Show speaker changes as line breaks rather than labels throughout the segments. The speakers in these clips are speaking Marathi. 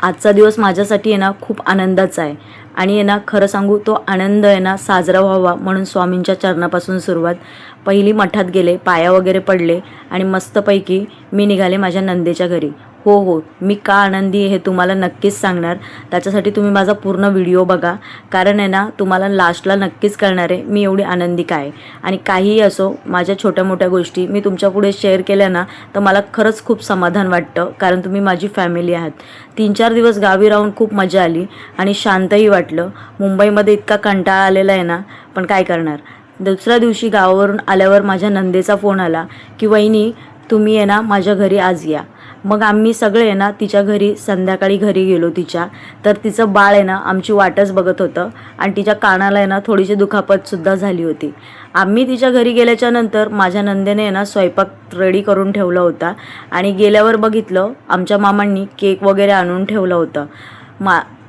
आजचा दिवस माझ्यासाठी आहे ना खूप आनंदाचा आहे आणि आहे ना खरं सांगू तो आनंद आहे ना साजरा व्हावा म्हणून स्वामींच्या चरणापासून सुरुवात. पहिली मठात गेले, पाया वगैरे पडले आणि मस्तपैकी मी निघाले माझ्या नंदेच्या घरी. हो, मी का आनंदी आहे हे तुम्हाला नक्कीच सांगणार. त्याच्यासाठी तुम्ही माझा पूर्ण व्हिडिओ बघा, कारण आहे ना तुम्हाला लास्टला नक्कीच कळणार आहे मी एवढी आनंदी काय. आणि काहीही असो, माझ्या छोट्या मोठ्या गोष्टी मी तुमच्यापुढे शेअर केल्या ना तर मला खरंच खूप समाधान वाटतं, कारण तुम्ही माझी फॅमिली आहात. 3-4 दिवस गावी राहून खूप मजा आली आणि शांतही वाटलं. मुंबईमध्ये इतका कंटाळा आलेला आहे ना, पण काय करणार. दुसऱ्या दिवशी गावावरून आल्यावर माझ्या नंदेचा फोन आला की वहिनी तुम्ही आहे ना माझ्या घरी आज या. मग आम्ही सगळे आहे ना तिच्या घरी संध्याकाळी घरी गेलो तिच्या. तर तिचं बाळ आहे ना आमची वाटच बघत होतं आणि तिच्या कानाला आहे ना थोडीशी दुखापतसुद्धा झाली होती. आम्ही तिच्या घरी गेल्याच्या नंतर माझ्या नंदेने आहे ना स्वयंपाक रेडी करून ठेवला होता आणि गेल्यावर बघितलं आमच्या मामांनी केक वगैरे आणून ठेवलं होतं.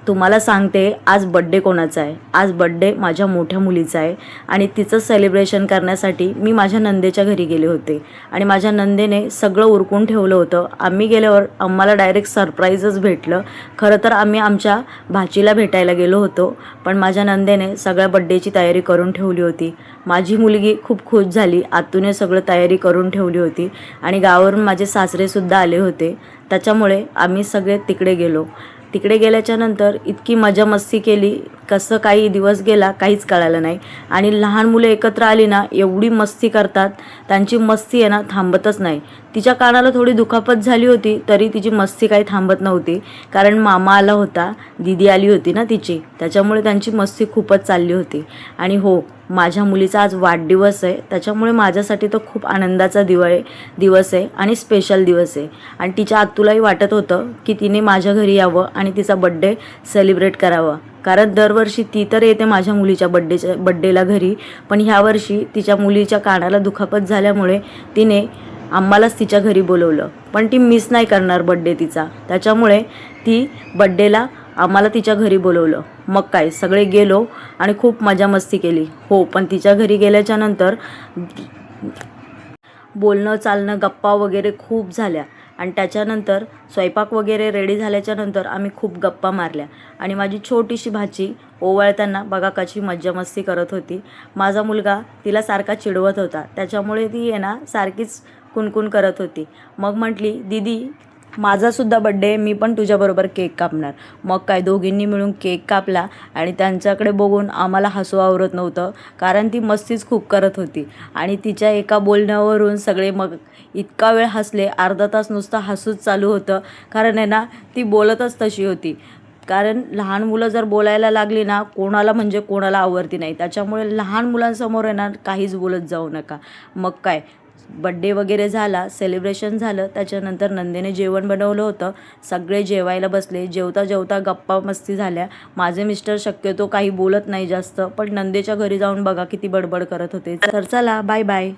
तुम्हाला सांगते आज बड्डे कोणाचा आहे. आज बड्डे माझ्या मोठ्या मुलीचा आहे आणि तिचं सेलिब्रेशन करण्यासाठी मी माझ्या नंदेच्या घरी गेले होते आणि माझ्या नंदेने सगळं उरकून ठेवलं होतं. आम्ही गेल्यावर आम्हाला डायरेक्ट सरप्राईजच भेटलं. खरं तर आम्ही आमच्या भाचीला भेटायला गेलो होतो, पण माझ्या नंदेने सगळ्या बड्डेची तयारी करून ठेवली होती. माझी मुलगी खूप खुश झाली. आतूने सगळं तयारी करून ठेवली होती आणि गावावरून माझे सासरेसुद्धा आले होते. त्याच्यामुळे आम्ही सगळे तिकडे गेलो. तिकडे गेल्याच्या नंतर इतकी मजा मस्ती केली, कसं काही दिवस गेला काहीच कळालं नाही. आणि लहान मुलं एकत्र आली ना एवढी मस्ती करतात, त्यांची मस्ती आहे ना थांबतच नाही. तिच्या कानाला थोडी दुखापत झाली होती तरी तिची मस्ती काही थांबत नव्हती, कारण मामा आला होता, दीदी आली होती ना तिची, त्याच्यामुळे त्यांची मस्ती खूपच चालली होती. आणि हो, माझ्या मुलीचा आज वाढदिवस आहे, त्याच्यामुळे माझ्यासाठी तो खूप आनंदाचा दिवस आहे आणि स्पेशल दिवस आहे. आणि तिच्या आत्तूलाही वाटत होतं की तिने माझ्या घरी यावं आणि तिचा बड्डे सेलिब्रेट करावा, कारण दरवर्षी ती तर येते माझ्या मुलीच्या बड्डेला घरी, पण ह्यावर्षी तिच्या मुलीच्या कानाला दुखापत झाल्यामुळे तिने आम्हालाच तिच्या घरी बोलवलं. पण ती मिस नाही करणार बड्डे तिचा, त्याच्यामुळे ती बड्डेला आम्हाला तिच्या घरी बोलवलं. मग काय सगळे गेलो आणि खूप मजा मस्ती केली. हो, पण तिच्या घरी गेल्याच्या नंतर बोलणं चालणं गप्पा वगैरे खूप झाल्या आणि त्याच्यानंतर स्वयंपाक वगैरे रेडी झाल्याच्या नंतर आम्ही खूप गप्पा मारल्या. आणि माझी छोटीशी भाची ओवाळताना बघा कशी मज्जा मस्ती करत होती. माझा मुलगा तिला सारखा चिडवत होता, त्याच्यामुळे ती आहे ना सारखीच कुणकुण करत होती. मग म्हटली दीदी माझासुद्धा बड्डे, मी पण तुझ्याबरोबर केक कापणार. मग काय दोघींनी मिळून केक कापला आणि त्यांच्याकडे बघून आम्हाला हसू आवरत नव्हतं, कारण ती मस्तीच खूप करत होती. आणि तिच्या एका बोलण्यावरून सगळे मग इतका वेळ हसले, अर्धा तास नुसतं हसूच चालू होतं, कारण आहे ना ती बोलतच तशी होती. कारण लहान मुलं जर बोलायला लागली ना कोणाला म्हणजे कोणाला आवडती नाही, त्याच्यामुळे लहान मुलांसमोर आहे ना काहीच बोलत जाऊ नका. मग काय बड्डे वगैरे झाला, सेलिब्रेशन झालं. त्याच्यानंतर नंदेने जेवण बनवलं होतं, सगळे जेवायला बसले. जेवता जेवता गप्पा मस्ती झाल्या. माझे मिस्टर शक्यतो काही बोलत नाही जास्त, पण नंदेच्या घरी जाऊन बघा किती बडबड करत होते. तर चला, बाय बाय.